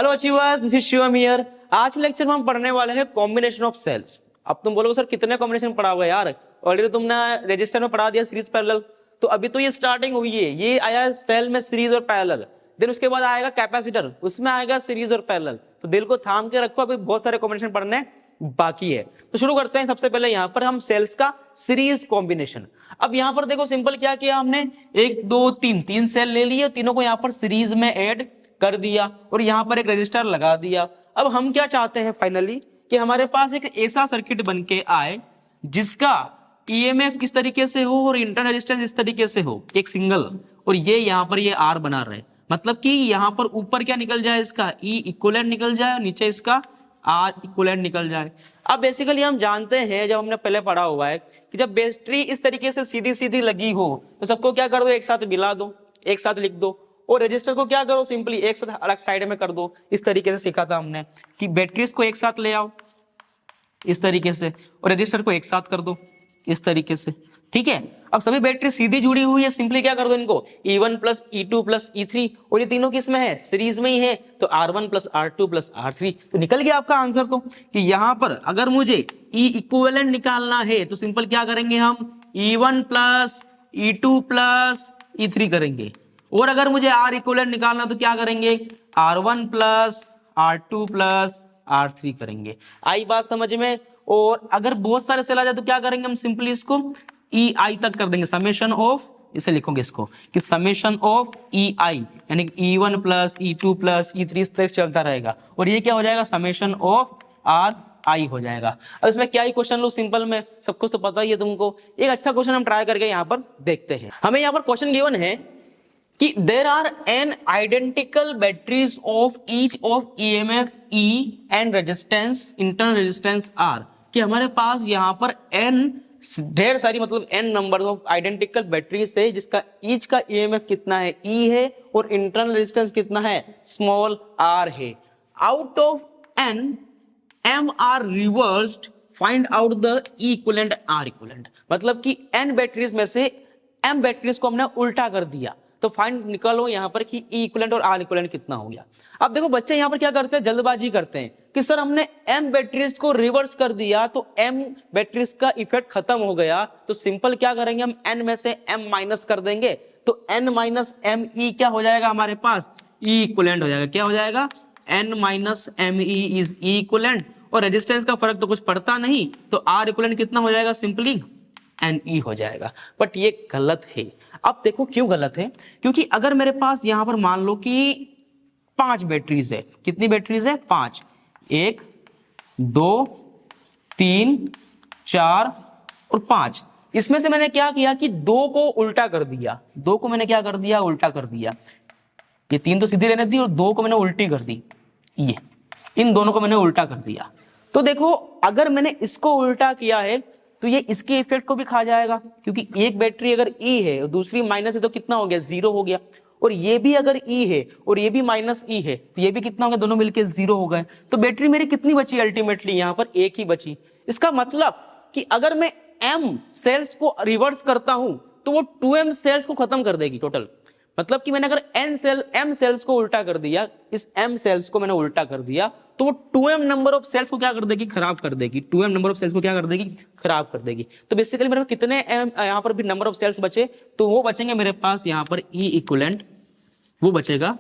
Hello achievers, this is Shivam here. आज के lecture में हम पढ़ने वाले हैं कॉम्बिनेशन ऑफ सेल्स। अब तुम बोलोगे सर कितने कॉम्बिनेशन पढ़ा हुआ है यार, ऑलरेडी तुमने रजिस्टर में पढ़ा दिया सीरीज पैरेलल। तो अभी तो ये स्टार्टिंग हुई है, ये आया है सेल में सीरीज और पैरेलल, देन उसके बाद आएगा कैपेसिटर, उसमें आएगा सीरीज और पैरेलल। तो दिल को थाम के रखो, अभी बहुत सारे कॉम्बिनेशन पढ़ने बाकी है। तो शुरू करते हैं। सबसे पहले यहाँ पर हम सेल्स का सीरीज कॉम्बिनेशन। अब यहाँ पर देखो सिंपल क्या किया हमने, 1 2 3 तीन सेल ले लिए, तीनों को यहाँ पर सीरीज में ऐड कर दिया और यहाँ पर एक रजिस्टर लगा दिया। अब हम क्या चाहते हैं फाइनली कि हमारे पास एक ऐसा सर्किट बन के आए जिसका ईएमएफ किस तरीके से हो और इंटरनल रेजिस्टेंस इस तरीके से हो, एक सिंगल, और ये यहाँ पर ये आर बना रहे, मतलब कि यहाँ पर ऊपर क्या निकल जाए, इसका ई इक्विवेलेंट निकल जाए और नीचे इसका आर इक्विवेलेंट निकल जाए। अब बेसिकली हम जानते हैं, जब हमने पहले पढ़ा हुआ है कि जब बैटरी इस तरीके से सीधी सीधी लगी हो तो सबको क्या कर दो, एक साथ मिला दो, एक साथ लिख दो, और रजिस्टर को क्या करो, सिंपली एक साथ अलग साइड में कर दो। इस तरीके से सीखा था हमने कि बैटरीज को एक साथ ले आओ इस तरीके से और रजिस्टर को एक साथ कर दो इस तरीके से, ठीक है। अब सभी बैटरी सीधी जुड़ी हुई है, सिंपली क्या कर दो इनको E1 plus E2 plus E3, और ये तीनों किसमें है, सीरीज में ही है, तो R1 plus R2 plus R3। तो निकल गया आपका आंसर। तो कि यहाँ पर अगर मुझे E इक्विवेलेंट निकालना है तो सिंपल क्या करेंगे हम, E1 plus E2 plus E3 करेंगे, और अगर मुझे R इक्विवेलेंट निकालना तो क्या करेंगे, R1 plus R2 plus R3 करेंगे। आई बात समझ में। और अगर बहुत सारे सेल आ जाए तो क्या करेंगे हम, सिंपली इसको EI तक कर देंगे, समेशन ऑफ, इसे लिखोगे इसको कि समेशन ऑफ EI, यानी E1 plus E2 plus E3 इस तरह चलता रहेगा, और ये क्या हो जाएगा, समेशन ऑफ RI हो जाएगा। अब इसमें क्या ही क्वेश्चन लो, सिंपल में सब कुछ तो पता ही है तुमको। एक अच्छा क्वेश्चन हम ट्राई करके यहाँ पर देखते हैं। हमें यहाँ पर क्वेश्चन गिवन है कि there are n identical batteries of each of EMF E and resistance internal resistance R, कि हमारे पास यहाँ पर n ढेर सारी, मतलब n number of identical batteries है जिसका ईच का EMF कितना है, E है, और इंटरनल रेजिस्टेंस कितना है, स्मॉल r है। Out of n m are reversed, find out the E equivalent R equivalent, मतलब कि n बैटरीज में से m बैटरीज को हमने उल्टा कर दिया, तो फाइंड निकालो यहाँ पर कि E इक्विवेलेंट और R इक्विवेलेंट कितना हो गया। अब देखो बच्चे यहाँ पर क्या करते हैं, जल्दबाजी करते हैं कि सर हमने M बैटरीज को रिवर्स कर दिया तो M बैटरीज का इफेक्ट खत्म हो गया, तो सिंपल क्या करेंगे हम, N में से M माइनस कर देंगे, तो N माइनस M E क्या हो जाएगा हमारे पास, E इक्विवेलेंट हो जाएगा। क्या हो जाएगा, N minus M E is E equivalent, और रेजिस्टेंस का फर्क तो कुछ पड़ता नहीं, तो R इक्विवेलेंट कितना हो जाएगा, सिंपली NE हो जाएगा। बट ये गलत है। अब देखो क्यों गलत है, क्योंकि अगर मेरे पास यहां पर मान लो कि 5 बैटरीज है, कितनी बैटरीज है, 5, 1 2 3 4 और 5, इसमें से मैंने क्या किया कि 2 को उल्टा कर दिया, 2 को मैंने क्या कर दिया, उल्टा कर दिया। ये 3 तो सीधी रहने दी और 2 को मैंने उल्टी कर दी, ये इन दोनों को मैंने उल्टा कर दिया। तो देखो अगर मैंने इसको उल्टा किया है तो ये इसके इफेक्ट को भी खा जाएगा, क्योंकि एक बैटरी अगर E है और दूसरी माइनस है तो कितना हो गया, 0 हो गया, और ये भी अगर E है और ये भी माइनस E है तो ये भी कितना हो गया, दोनों मिलके 0 हो गए। तो बैटरी मेरी कितनी बची, अल्टीमेटली यहाँ पर एक ही बची। इसका मतलब कि अगर मैं M सेल्स को रिवर्स करता हूं तो वो 2M सेल्स को खत्म कर देगी टोटल। मतलब कि मैंने अगर M सेल्स को उल्टा कर दिया, इस M सेल्स को मैंने उल्टा कर दिया, तो वो 2M नंबर ऑफ सेल्स को क्या कर देगी, खराब कर देगी। 2M नंबर ऑफ सेल्स को क्या कर देगी, खराब कर देगी। तो बेसिकली मेरे कितने यहाँ पर भी नंबर ऑफ सेल्स बचे, तो वो बचेंगे मेरे पास यहाँ पर E इक्विवेलेंट, वो बचेगा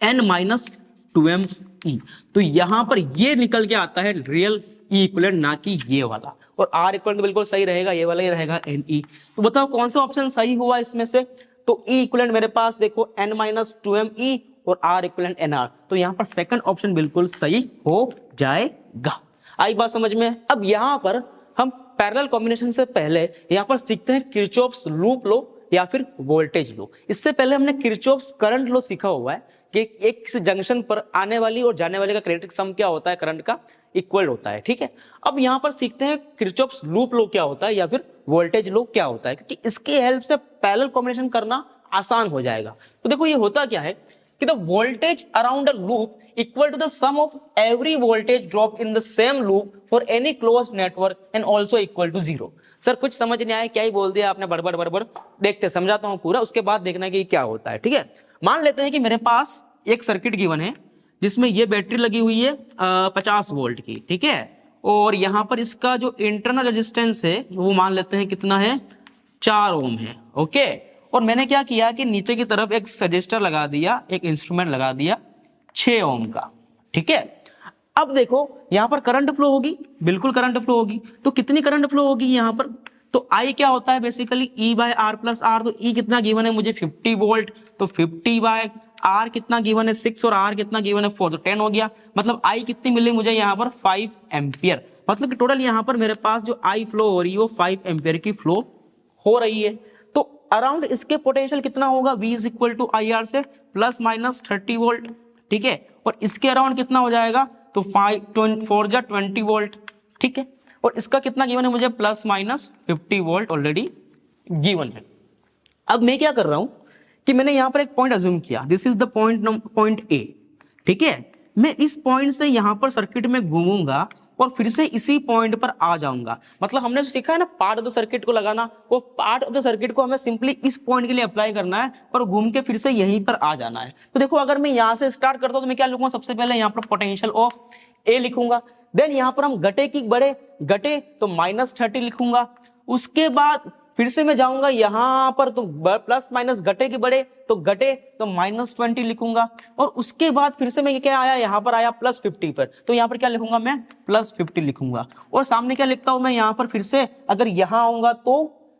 N माइनस 2M E। तो यहाँ पर ये निकल के आता है रियल E इक्विवेलेंट, ना कि ये वाला। और R इक्विवेलेंट बिल्कुल सही रहेगा, ये वाला ही रहेगा NE। तो बताओ कौन सा ऑप्शन सही हुआ इसमें से, तो E इक्विवेलेंट मेरे पास देखो N माइनस 2M E और R इक्विवेलेंट NR, तो यहाँ पर सेकंड ऑप्शन बिल्कुल सही हो जाएगा। आई बात समझ में। अब यहाँ पर हम पैरेलल कॉम्बिनेशन से पहले यहाँ पर सीखते हैं किरचॉफ्स लूप लो या फिर वोल्टेज लो। इससे पहले हमने किरचॉफ्स करंट लो सीखा हुआ है कि एक जंक्शन पर आने वाली और जाने वाली का कैरेक्टरिस्टिक सम क्या होता है, करंट का इक्वल होता है, ठीक है। अब यहाँ पर सीखते हैं किरचॉफ्स लूप लो क्या होता है या फिर वोल्टेज लो क्या होता है, क्योंकि इसकी हेल्प से पैरेलल कॉम्बिनेशन करना आसान हो जाएगा। तो देखो ये होता क्या है कि the voltage around a loop equal to the sum of every voltage drop in the same loop for any closed network and also equal to 0। Sir कुछ समझ नहीं आया, क्या ही बोल दिया आपने, बड़बड़ बड़बड़। देखते समझाता हूं पूरा, उसके बाद देखना कि क्या होता है, ठीक है। मान लेते हैं कि मेरे पास एक सर्किट गिवन है जिसमें ये बैटरी लगी हुई है 50 वोल्ट की, ठीक है। और यहाँ पर इसका जो इंटरनल रेजिस्टेंस है वो मान लेते हैं कितना है, 4 ओम है, ओके। और मैंने क्या किया कि नीचे की तरफ एक रजिस्टर लगा दिया, एक इंस्ट्रूमेंट लगा दिया 6 ओम का, ठीक है। अब देखो यहां पर करंट फ्लो होगी, बिल्कुल करंट फ्लो होगी। तो कितनी करंट फ्लो होगी यहां पर, तो आई क्या होता है basically E by R plus R. तो E कितना गिवन है मुझे 50 वोल्ट, तो 50 बाय आर कितना गिवन है 6 और आर कितना गिवन है 4, तो 10 हो गया। मतलब आई कितनी मिली मुझे यहाँ पर 5 एम्पियर। मतलब कि टोटल यहाँ पर मेरे पास जो आई फ्लो हो रही है वो 5 एम्पियर की फ्लो हो रही है। तो अराउंड इसके पोटेंशियल कितना होगा, V is equal to I R से प्लस माइनस 30 वोल्ट, ठीक है। और इसके अराउंड कितना हो जाएगा, तो 4 जा 20 वोल्ट, ठीक है। और इसका कितना गिवन है मुझे, plus minus 50 volt already given है। अब मैं क्या कर रहा हूं कि मैंने यहां पर एक पॉइंट अज्यूम किया, this is the point A, ठीक है। मैं इस पॉइंट से यहां पर सर्किट में घूमूंगा और फिर से इसी पॉइंट पर आ जाऊंगा। मतलब हमने जो सीखा है ना पार्ट ऑफ द सर्किट को लगाना, वो पार्ट ऑफ द सर्किट को हमें सिंपली इस पॉइंट के लिए अप्लाई करना है और घूम के फिर से यहीं पर आ जाना है। तो देखो अगर मैं यहां से स्टार्ट करता हूं तो मैं क्या लिखूंगा, सबसे पहले यहां पर पोटेंशियल ऑफ ए लिखूंगा। देन यहां पर हम घटे तो -30 लिखूंगा। उसके बाद फिर से मैं जाऊंगा यहां पर, तो प्लस माइनस घटे तो -20 लिखूंगा। और उसके बाद फिर से मैं क्या आया, यहां पर आया +50 पर, तो यहां पर क्या लिखूंगा मैं, +50 लिखूंगा। और सामने क्या लिखता हूं मैं यहां पर, फिर से अगर यहां आऊंगा तो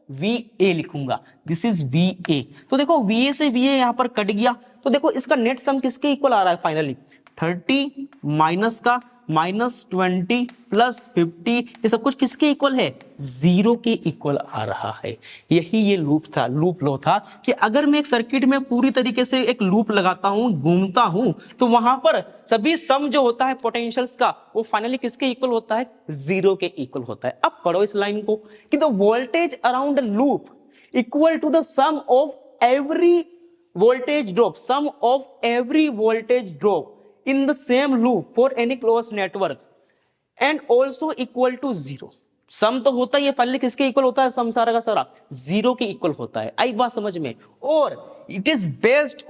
VA लिखूंगा, दिस इज VA। तो देखो VA से VA यहां पर कट गया। तो देखो इसका नेट सम किसके इक्वल आ रहा है फाइनली, 30 माइनस का -20 प्लस 50, ये सब कुछ किसके इक्वल है, 0 के इक्वल आ रहा है। यही ये लूप लो था कि अगर मैं एक सर्किट में पूरी तरीके से एक लूप लगाता हूं, घूमता हूं, तो वहां पर सभी सम जो होता है पोटेंशियल्स का वो फाइनली किसके इक्वल होता है, 0 के इक्वल होता है। अब पढ़ो इस लाइन को कि the voltage around loop equal to the sum of every voltage drop, sum of every voltage drop in the same loop for any closed network and also equal to 0। सम तो होता ही है, पहले किसके इक्वल होता है, सम सारा का सारा 0 के इक्वल होता है। आई बात समझ में। और it is based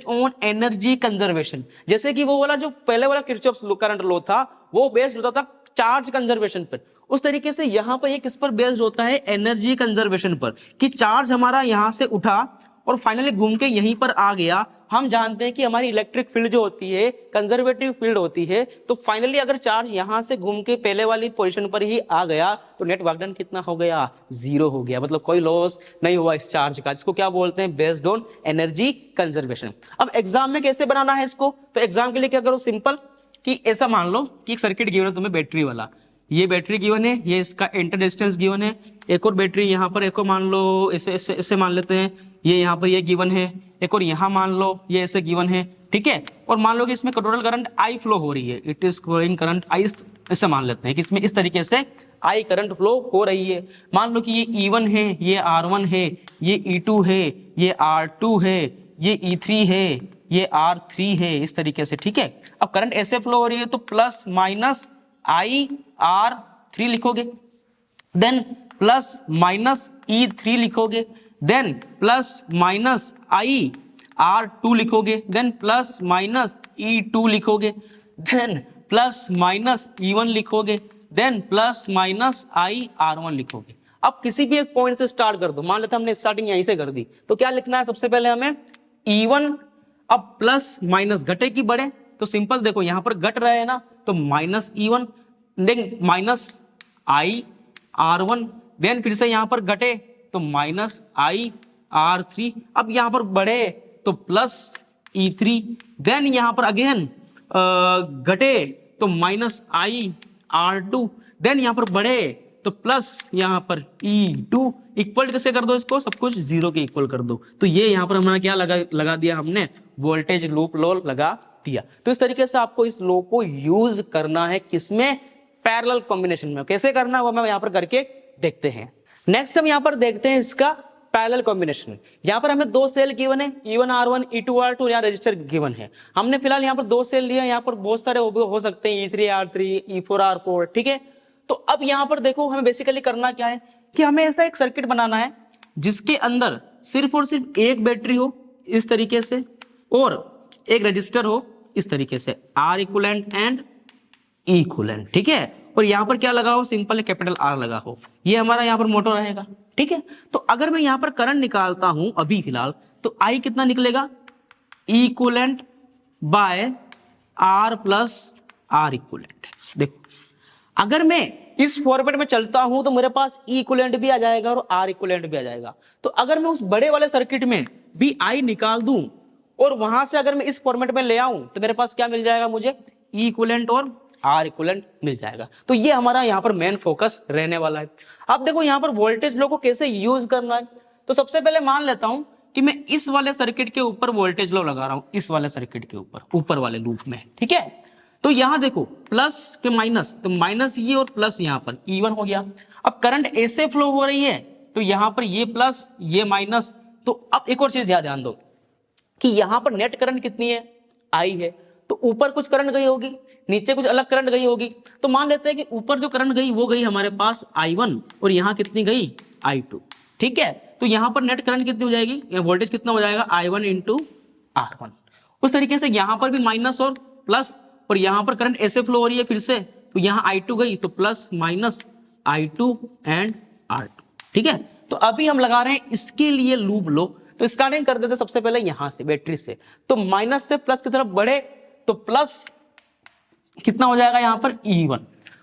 on energy conservation. जैसे कि वो वाला जो पहले वाला किरचॉफ्स करंट लॉ था वो बेस्ड होता था चार्ज कंजर्वेशन पर, उस तरीके से यहां पर ये किस पर बेस्ड होता है, एनर्जी कंजर्वेशन पर, कि चार्ज हमारा यहां से उठा और फाइनली घूम के यहीं पर आ गया। हम जानते हैं कि हमारी इलेक्ट्रिक फील्ड जो होती है कंजर्वेटिव फील्ड होती है, तो फाइनली अगर चार्ज यहां से घूम के पहले वाली पोजीशन पर ही आ गया तो नेट वर्क डन कितना हो गया, 0 हो गया। मतलब कोई लॉस नहीं हुआ इस चार्ज का, जिसको क्या बोलते हैं, बेस्ड ऑन एनर्जी कंजर्वेशन। अब एग्जाम में कैसे बनाना है इसको, तो एग्जाम के लिए क्या करो, सिंपल कि ऐसा मान लो कि एक सर्किट गिवन है तुम्हें बैटरी वाला, ये बैटरी गिवन है, ये इसका इंटर डिस्टेंस गिवन है, एक और बैटरी यहाँ पर, एक और मान लो ऐसे मान लेते हैं, ये यहाँ पर ये गिवन है, एक और यहाँ मान लो ये ऐसे गिवन है, ठीक है। और मान लो कि इसमें टोटल करंट I फ्लो हो रही है, it is flowing current I, ऐसे मान लेते हैं कि इसमें इस तरीके से I करंट फ्लो हो रही है। मान लो कि ये E1 है, ये R1 है, ये E2 है, ये R2 है, ये E3 है, ये R3 है, इस तरीके से, ठीक है। अब करंट ऐसे फ्लो हो रही है तो प्लस माइनस IR3 लिखोगे, देन प्लस माइनस E3 लिखोगे, देन प्लस माइनस IR2 लिखोगे, देन प्लस माइनस E2 लिखोगे, देन प्लस माइनस E1 लिखोगे, देन प्लस माइनस IR1 लिखोगे। अब किसी भी एक पॉइंट से स्टार्ट कर दो, मान लेते हमने स्टार्टिंग यहीं से कर दी, तो क्या लिखना है, सबसे पहले हमें E1, अब प्लस माइनस घटे की बढ़े, तो सिंपल देखो यहां पर घट रहे हैं ना, तो minus E1, then minus IR1, then फिर से यहां पर घटे तो माइनस IR3, अब यहां पर बढ़े तो प्लस E3, देन यहां पर अगेन घटे तो माइनस IR2, देन यहां पर बढ़े तो प्लस यहां पर E2, इक्वल कैसे कर दो इसको, सब कुछ 0 के इक्वल कर दो। तो ये यहां पर हमने क्या लगा दिया, हमने वोल्टेज लूप लॉ लगा दिया। तो इस तरीके से आपको इस लॉ को यूज करना है, किसमें, पैरेलल कॉम्बिनेशन में। कैसे करना है वो मैं यहां पर करके देखते हैं। नेक्स्ट हम यहां पर देखते हैं इसका पैरेलल कॉम्बिनेशन। यहां पर हमें 2 सेल गिवन है, E1 R1 E2 R2, यहां रजिस्टर गिवन है। हमने फिलहाल यहां पर 2 सेल लिए, यहां पर बहुत सारे हो सकते हैं, E3 R3 E4 R4, ठीक है। तो अब यहां पर देखो हमें बेसिकली करना क्या है कि हमें ऐसा एक सर्किट बनाना है जिसके अंदर सिर्फ और सिर्फ एक बैटरी हो इस तरीके से, और एक रजिस्टर हो इस तरीके से R equivalent and E equivalent, ठीक है। और यहाँ पर क्या लगा हो, सिंपल कैपिटल आर लगा हो, ये हमारा यहाँ पर मोटो रहेगा, ठीक है। तो अगर मैं यहाँ पर करंट निकालता हूं अभी फिलहाल, तो आई कितना निकलेगा, E equivalent by R plus R equivalent. देखो अगर मैं इस फॉर्मेट में चलता हूं तो मेरे पास ई इक्वलेंट भी आ जाएगा और आर इक्वलेंट भी आ जाएगा। तो अगर मैं उस बड़े वाले सर्किट में भी आई निकाल दूं और वहां से अगर मैं इस फॉर्मेट में ले आऊं तो मेरे पास क्या मिल जाएगा, मुझे ई इक्वलेंट और आर इक्वलेंट मिल जाएगा। तो ये हमारा यहाँ पर मेन फोकस रहने वाला है। अब देखो यहाँ पर वोल्टेज लो को कैसे यूज करना है। तो सबसे पहले मान लेता हूं कि मैं इस वाले सर्किट के ऊपर वोल्टेज लो लगा रहा हूं, इस वाले सर्किट के ऊपर वाले लूप में, ठीक है। तो यहां देखो प्लस के माइनस, तो माइनस ये और प्लस यहां पर इवन हो गया। अब करंट ऐसे फ्लो हो रही है तो यहां पर ये प्लस ये माइनस। तो अब एक और चीज ध्यान दो कि यहां पर नेट करंट कितनी है, आई है। तो ऊपर कुछ करंट गई होगी, नीचे कुछ अलग करंट गई होगी। तो मान लेते हैं कि ऊपर जो करंट गई वो गई हमारे पास I1 और यहां कितनी गई I2, ठीक है। तो यहां पर नेट करंट कितनी हो जाएगी, वोल्टेज कितना हो जाएगा, I1 इंटू R1। उस तरीके से यहां पर भी माइनस और प्लस, और यहां पर करंट ऐसे फ्लो हो रही है फिर से, तो यहां I2 गई तो plus minus I2 and R2, ठीक है। तो अभी हम लगा रहे हैं इसके लिए लूप लो। तो स्टार्टिंग कर देते सबसे पहले यहां से बैटरी से, तो माइनस से प्लस की तरफ बढ़े तो प्लस कितना हो जाएगा यहां पर E1।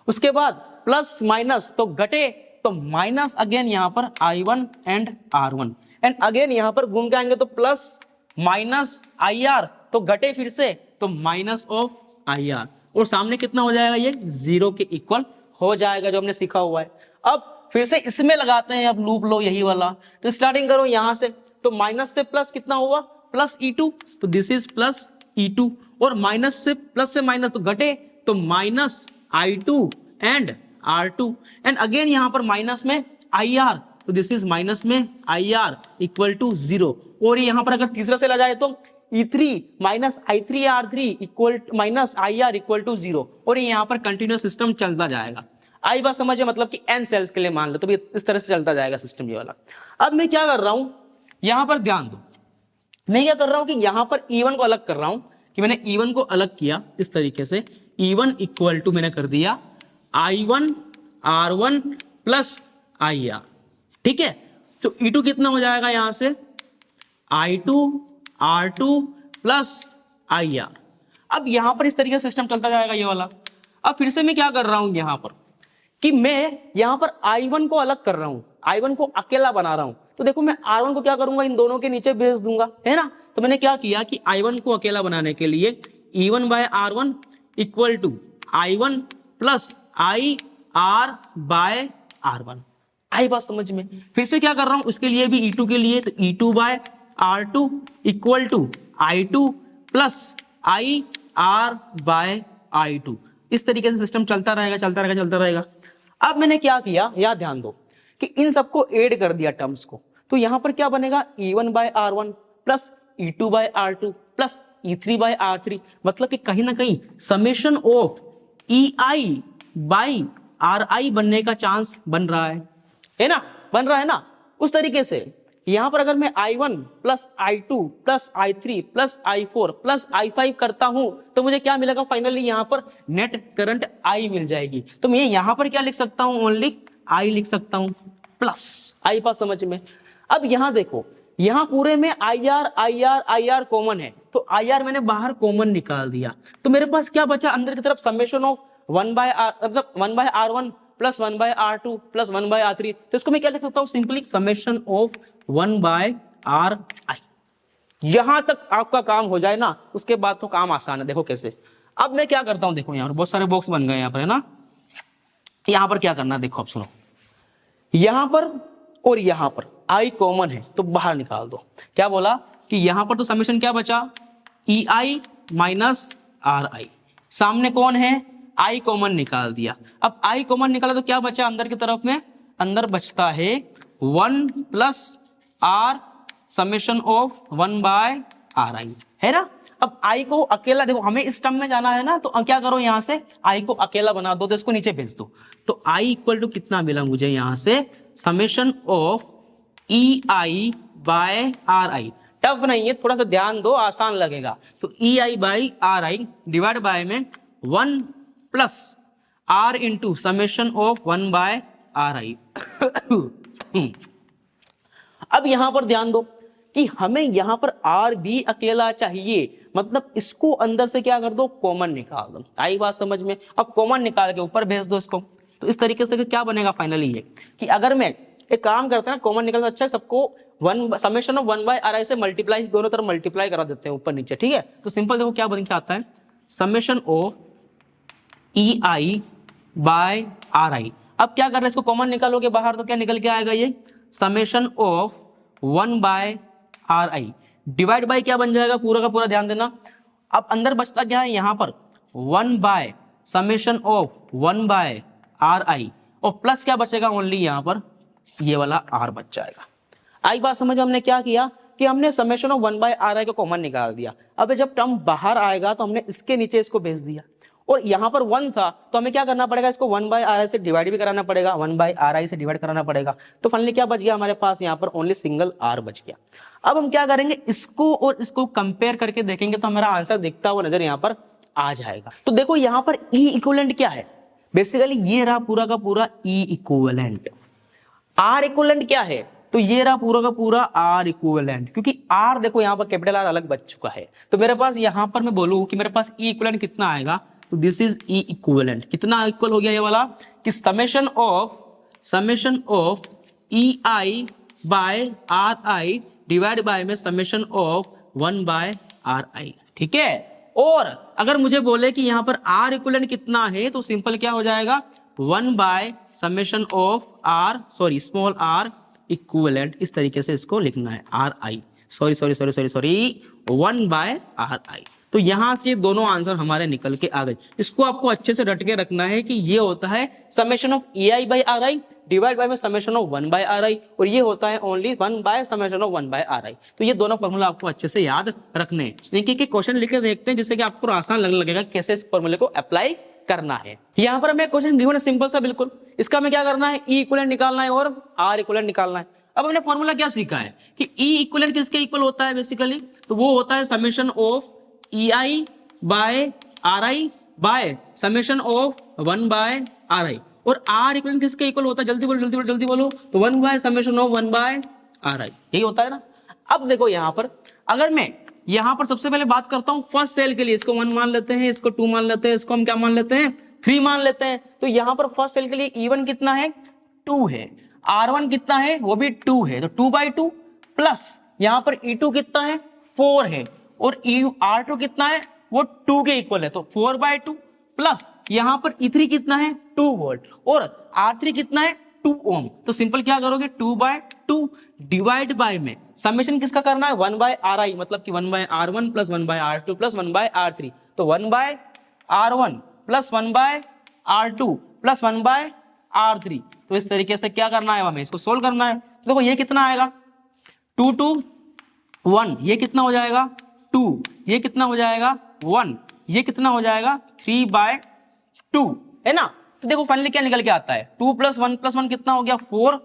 उसके बाद प्लस माइनस तो घटे तो माइनस अगेन यहां पर I1 and R1 and again यहां पर घूम के आएंगे तो प्लस माइनस IR तो घटे फिर से तो माइनस ऑफ IR, और सामने कितना हो जाएगा, ये 0 के इक्वल हो जाएगा जो हमने सीखा हुआ है। अब फिर से इसमें लगाते हैं अब लूप लो यही वाला। तो स्टार्टिंग करो यहां से, तो माइनस से प्लस कितना हुआ, प्लस E2, तो दिस इज प्लस E2, और माइनस से माइनस तो घटे तो minus I2 and R2 and again यहां पर माइनस में IR, तो दिस इज माइनस में IR इक्वल टू 0। और यहां पर अगर तीसरा से ला जाए तो E3 minus I3 R3 equal minus IR equal to 0, और ये यहां पर कंटिन्यूअस सिस्टम चलता जाएगा। आई बात समझे, मतलब कि n सेल्स के लिए मान लो तो भी इस तरह से चलता जाएगा सिस्टम ये वाला। अब मैं क्या कर रहा हूं, यहां पर ध्यान दो, मैं क्या कर रहा हूं कि यहां पर E1 को अलग कर रहा हूं, कि मैंने E1 को अलग किया इस तरीके से, E1 इक्वल टू मैंने कर दिया I1 R1 प्लस IR, ठीक है। तो E2 कितना हो जाएगा यहां से, I2 R2 प्लस IR। अब यहां पर इस तरीके से सिस्टम चलता जाएगा ये वाला। अब फिर से मैं क्या कर रहा हूं यहां पर कि मैं यहां पर I1 को अलग कर रहा हूं, I1 को अकेला बना रहा हूं। तो देखो मैं R1 को क्या करूंगा, इन दोनों के नीचे भेज दूंगा, है ना। तो मैंने क्या किया कि I1 को अकेला बनाने के लिए E1 by R1 equal to I1 plus IR by R1। आई बात समझ में। फिर से क्या कर रहा हूं उसके लिए भी E2 के लिए, तो E2 by R2 equal to I2 plus IR by I2। इस तरीके से सिस्टम चलता रहेगा चलता रहेगा चलता रहेगा। अब मैंने क्या किया, याद ध्यान दो कि इन सबको ऐड कर दिया टर्म्स को। तो यहां पर क्या बनेगा, E1 by R1 plus E2 by R2 plus E3 by R3, मतलब कि कहीं ना कहीं summation of EI by RI बनने का चांस बन रहा है ना, बन रहा है ना। उस तरीके से यहां पर अगर मैं I1 plus I2 plus I3 plus I4 plus I5 करता हूं तो मुझे क्या मिलेगा, फाइनली यहां पर नेट करंट I मिल जाएगी। तो मैं यहां पर क्या लिख सकता हूं, ओनली I लिख सकता हूं प्लस। आई बात समझ में। अब यहां देखो, यहां पूरे में IR कॉमन है, तो IR मैंने बाहर कॉमन निकाल दिया, तो मेरे पास क्या बचा अंदर की तरफ, summation of 1 by R1 plus 1 by R2 plus 1 by R3। तो इसको मैं क्या लिख सकता हूं, simply summation of 1 by RI। यहां तक आपका काम हो जाए ना, उसके बाद तो काम आसान है। देखो कैसे, अब मैं क्या करता हूं, देखो यहां पर बहुत सारे बॉक्स बन गए यहां पर, है ना। यहां पर क्या करना है, देखो अब सुनो, यहां पर और यहां पर I कॉमन है तो बाहर निकाल दो। क्या बोला कि यहां पर तो समेशन क्या बचा, EI माइनस RI, सामने कौन है, I कॉमन निकाल दिया। अब I कॉमन निकाला तो क्या बचा अंदर की तरफ में, अंदर बचता है 1 plus R summation of 1 by RI, है ना। अब I को अकेला, देखो हमें इस टर्म में जाना है ना, तो क्या करो यहां से I को अकेला बना दो, तो इसको नीचे भेज दो। तो I इक्वल टू कितना मिला मुझे यहां से, summation of EI by RI tough नहीं है, थोड़ा सा ध्यान दो, आसान लगेगा। तो E I by R I divide by में 1 plus R into summation of 1 by are I. अब यहां पर ध्यान दो कि हमें यहां पर आर भी अकेला चाहिए, मतलब इसको अंदर से क्या कर दो, कॉमन निकाल दो। आई बात समझ में? अब कॉमन निकाल के ऊपर भेज दो इसको। तो इस तरीके से क्या बनेगा फाइनली ये कि अगर मैं एक काम करते हैं ना, कॉमन निकलना अच्छा है, सबको one summation of 1 by are I से मल्टीप्लाई, दोनों तरफ मल्टीप्लाई करा देते हैं ऊपर नीचे, ठीक है। तो सिंपल देखो क्या बन के आता है, summation of E I by are I. अब क्या कर रहे हैं, इसको कॉमन निकालोगे बाहर तो क्या निकल के आएगा, ये summation of 1 by are I divide by क्या बन जाएगा, पूरा का पूरा ध्यान देना। अब अंदर बचता क्या है, यहां पर 1 by summation of 1 by are आई, और प्लस क्या बचेगा, ओनली यहां पर ये वाला आर बच जाएगा। आई बात समझ में? हमने क्या किया कि हमने summation of 1 by are i को कॉमन निकाल दिया। अब जब टर्म बाहर आएगा तो हमने इसके नीचे इसको भेज दिया, और यहां पर 1 था तो हमें क्या करना पड़ेगा, इसको 1 बाय आर आई से डिवाइड भी कराना पड़ेगा, 1 बाय आर आई से डिवाइड कराना पड़ेगा। तो फाइनली क्या बच गया हमारे पास, यहाँ पर ओनली सिंगल आर बच गया। अब हम क्या करेंगे, इसको और इसको कंपेयर करके देखेंगे तो हमारा आंसर दिखता हुआ नजर यहाँ पर आ जाएगा। तो देखो यहाँ पर ई इक्विवेलेंट क्या है, बेसिकली ये रहा पूरा का पूरा ई इक्विवेलेंट। आर इक्विवेलेंट क्या है, तो ये रहा पूरा का पूरा आर इक्विवेलेंट, क्योंकि आर देखो यहाँ पर कैपिटल आर अलग बच चुका है। तो मेरे पास यहाँ पर मैं बोलूं कि मेरे पास ई इक्विवेलेंट कितना आएगा, तो दिस इज ई इक्विवेलेंट। कितना इक्वल हो गया ये वाला, कि summation of E I by are I divide by में summation of 1 by are I, ठीक है। और अगर मुझे बोले कि यहां पर आर इक्विवेलेंट कितना है, तो सिंपल क्या हो जाएगा, 1 by summation of r, sorry small r equivalent, इस तरीके से इसको लिखना है, r i, sorry 1 by are आई। तो यहां से दोनों आंसर हमारे निकल के आ गए। इसको आपको अच्छे से रट के रखना है कि ये होता है summation of A I by R I divide by में समेशन ऑफ 1 बाय आर आई, और ये होता है only 1 by summation of 1 by are आई। तो ये दोनों फॉर्मूला आपको अच्छे से याद रखने हैं। देखिए कि क्वेश्चन लिख के देखते हैं, जिससे कि आपको आसान लगने लगेगा कैसे इस फॉर्मूले को अप्लाई करना है। यहाँ पर हमें क्वेश्चन गिवन है सिंपल सा बिल्कुल, इसका हमें क्या करना है, ई इक्विवेलेंट निकालना है और आर इक्विवेलेंट निकालना है। अब हमने फॉर्मूला क्या सीखा है कि ई इक्विवेलेंट किसके इक्वल होता है, बेसिकली तो वो होता है summation of E I by are i by summation of 1 by are आई, और आर इक्वल किसके इक्वल होता है, जल्दी बोलो, तो 1 by summation of 1 by are i, यही होता है ना। अब देखो यहाँ पर अगर मैं यहाँ पर सबसे पहले बात करता हूँ फर्स्ट सेल के लिए, इसको 1 मान लेते हैं, इसको 2 मान लेते हैं, इसको हम क्या मान लेते हैं, 3 मान लेते हैं। तो यहाँ पर फर्स्ट सेल के लिए E1 कितना है, 2 है, R1 कितना है, वो भी 2 है, तो 2 बाई 2 प्लस यहाँ पर E2 कितना है, 4 है, और R2 कितना है, वो 2 के इक्वल है, तो 4 बाय 2 प्लस यहां पर E3 कितना है, 2 वोल्ट, और R3 कितना है, 2 ओम। तो सिंपल क्या करोगे, 2 बाय 2 डिवाइड बाय में समेशन किसका करना है, 1 बाय आर आई, मतलब कि 1 by R1 plus 1 by R2 plus 1 by R3, तो 1 by R1 plus 1 by R2 plus 1 by R3। तो इस तरीके से क्या करना है, हमें इसको सोल्व करना है। तो देखो ये कितना आएगा, 2 2 1, ये कितना हो जाएगा 2, ये कितना हो जाएगा 1, ये कितना हो जाएगा 3 बाय 2, है ना। तो देखो फाइनली क्या निकल के आता है, 2 प्लस 1 कितना हो गया 4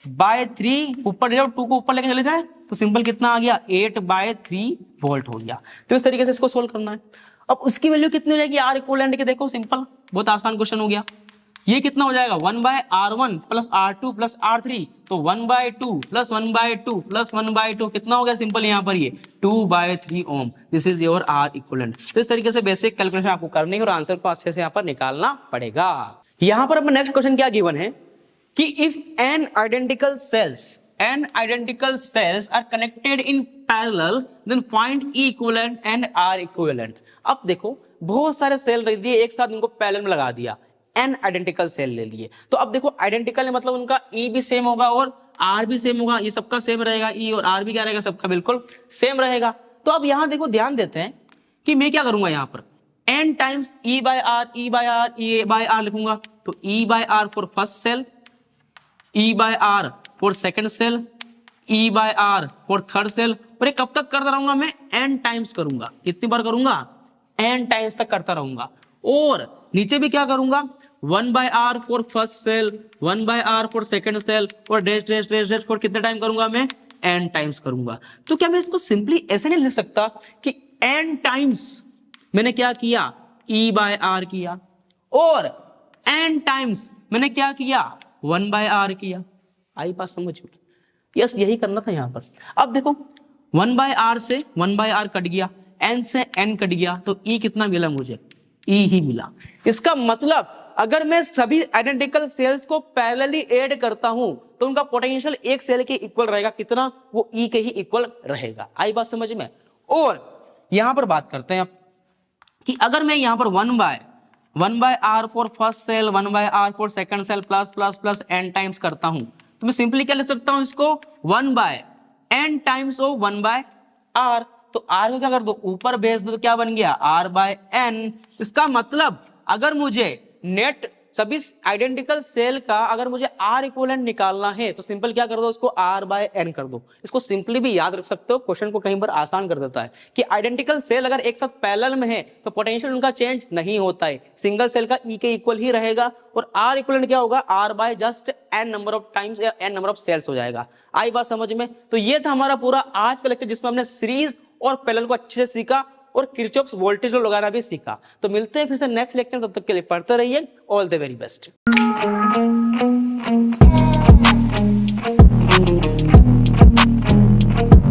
बाय 3, ऊपर ले जाओ 2 को ऊपर लेके चले जाए तो सिंपल कितना आ गया 8 बाय 3 वोल्ट हो गया। तो इस तरीके से इसको सोल्व करना है। अब उसकी वैल्यू कितनी हो जाएगी आर इक्विवेलेंट की, देखो सिंपल बहुत आसान क्वेश्चन हो गया। ये कितना हो जाएगा 1 by R1 plus R2 plus R3, तो 1 by 2 plus 1 by 2 plus 1 by 2 कितना हो गया सिंपल यहाँ पर ये 2 by 3 ohm. This is your r equivalent. तो इस तरीके से बेसिक कैलकुलेशन आपको करनी है और आंसर को अच्छे से यहाँ पर निकालना पड़ेगा। यहाँ पर अपना नेक्स्ट क्वेश्चन क्या गिवन है कि if n identical cells are connected in parallel then find e equivalent and r equivalent. अब देखो बहुत सारे सेल रख दिए एक साथ, इनको पैरेलल में लगा दिया, एन आइडेंटिकल सेल ले लिए। तो अब देखो आइडेंटिकल मतलब उनका ई भी सेम होगा और आर भी सेम होगा, ये सबका सेम रहेगा, ई और आर भी क्या रहेगा, सबका बिल्कुल सेम रहेगा। तो अब यहां देखो ध्यान देते हैं कि मैं क्या करूंगा, यहां पर n times e by r लिखूंगा। तो e by are for first cell, e by are for second cell, e by are for third cell, और ये कब तक करता रहूंगा मैं, एन टाइम्स करूंगा। कितनी बार करूंगा, एन टाइम्स तक करता रहूंगा। और नीचे भी क्या करूंगा, 1 by are for first cell, 1 by are for second cell, और dash dash dash dash for कितने टाइम करूंगा मैं, n टाइम्स करूंगा। तो क्या मैं इसको सिंपली ऐसे नहीं लिख सकता कि n टाइम्स मैंने क्या किया, E बाय आर किया, और n टाइम्स मैंने क्या किया, 1 बाय आर किया। आई बात समझ में? यस, यही करना था यहां पर। अब देखो 1 बाय आर से 1 बाय आर कट गया, n से n कट गया, तो E कितना मिला मुझे, E ही मिला। इसका मतलब अगर मैं सभी आइडेंटिकल सेल्स को पैरेलली ऐड करता हूं तो उनका पोटेंशियल एक सेल के इक्वल रहेगा, कितना, वो E के ही इक्वल रहेगा। आई बात समझ में? और यहां पर बात करते हैं आप कि अगर मैं यहां पर 1 by are for first cell, 1 by are for second cell plus plus plus n times करता हूं, तो मैं सिंपली क्या लिख सकता हूं इसको, 1 by n times of 1 by r. तो आर को क्या कर दो, ऊपर भेज दो, तो क्या बन गया, r बाय n। इसका मतलब अगर मुझे नेट सभी आइडेंटिकल सेल का अगर मुझे R इक्विवेलेंट निकालना है तो सिंपल क्या कर दो, इसको R बाय n कर दो। इसको सिंपली भी याद रख सकते हो, क्वेश्चन को कहीं पर आसान कर देता है कि आइडेंटिकल सेल अगर एक साथ पैरेलल में है तो पोटेंशियल उनका चेंज नहीं होता है, सिंगल सेल का E के इक्वल ही रहेगा, और R इक्विवेलेंट क्या होगा, R by just n number of times या n नंबर ऑफ सेल्स हो जाएगा। आई बात समझ में? तो ये था हमारा पूरा आज का लेक्चर जिसमें हमने सीरीज और पैरेलल को अच्छे से सीखा और किरचॉफ्स वोल्टेज लॉ लगाना भी सीखा। तो मिलते हैं फिर से नेक्स्ट लेक्चर, तब तक के लिए पढ़ते रहिए। All the very best.